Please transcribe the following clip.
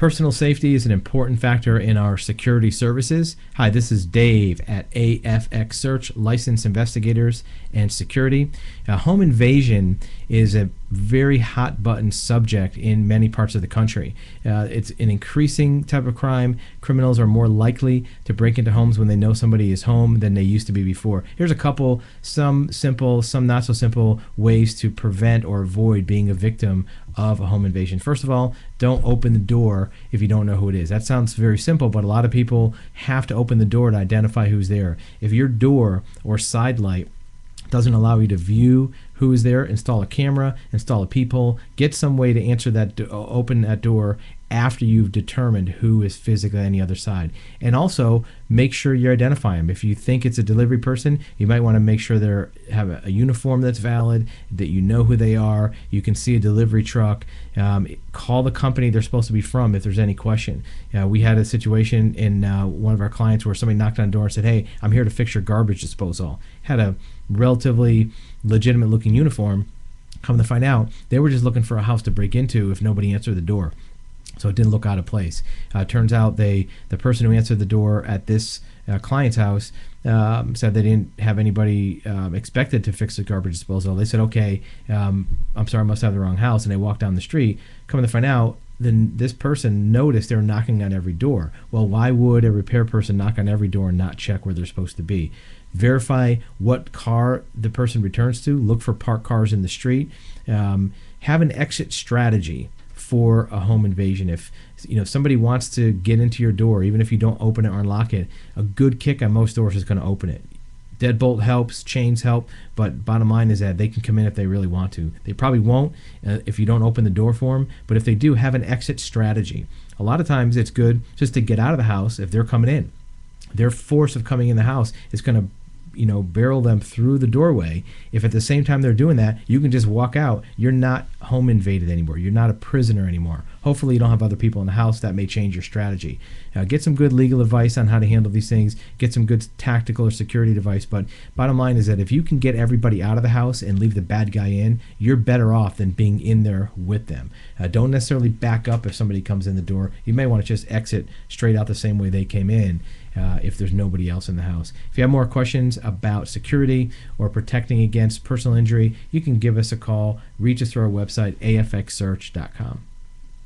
Personal safety is an important factor in our security services. Hi, this is Dave at AFX Search, Licensed Investigators and Security. Home invasion is a very hot button subject in many parts of the country. It's an increasing type of crime. Criminals are more likely to break into homes when they know somebody is home than they used to be before. Here's a couple, some simple, some not so simple ways to prevent or avoid being a victim of a home invasion. First of all, don't open the door if you don't know who it is. That sounds very simple, but a lot of people have to open the door to identify who's there. If your door or side light doesn't allow you to view who is there, install a camera, install a peephole, get some way to answer that, open that door after you've determined who is physically on the other side. And also make sure you identify them. If you think it's a delivery person, you might want to make sure they have a uniform that's valid, that you know who they are. You can see a delivery truck. Call the company they're supposed to be from if there's any question. We had a situation in one of our clients where somebody knocked on the door and said, "Hey, I'm here to fix your garbage disposal." Had a relatively legitimate looking uniform. Come to find out, they were just looking for a house to break into if nobody answered the door. So it didn't look out of place. Turns out the person who answered the door at this client's house said they didn't have anybody expected to fix the garbage disposal. They said, "Okay, I'm sorry, I must have the wrong house," and they walked down the street. Coming to find out, then this person noticed they were knocking on every door. Well, why would a repair person knock on every door and not check where they're supposed to be? Verify what car the person returns to. Look for parked cars in the street. Have an exit strategy for a home invasion. If somebody wants to get into your door, even if you don't open it or unlock it, a good kick on most doors is going to open it. Deadbolt helps, chains help, but bottom line is that they can come in if they really want to. They probably won't if you don't open the door for them, but if they do, have an exit strategy. A lot of times it's good just to get out of the house if they're coming in. Their force of coming in the house is going to barrel them through the doorway. If at the same time they're doing that, you can just walk out. You're not home invaded anymore. You're not a prisoner anymore. Hopefully you don't have other people in the house. That may change your strategy. Get some good legal advice on how to handle these things. Get some good tactical or security advice. But bottom line is that if you can get everybody out of the house and leave the bad guy in, you're better off than being in there with them. Don't necessarily back up if somebody comes in the door. You may want to just exit straight out the same way they came in. If there's nobody else in the house. If you have more questions about security or protecting against personal injury, you can give us a call. Reach us through our website, afxsearch.com.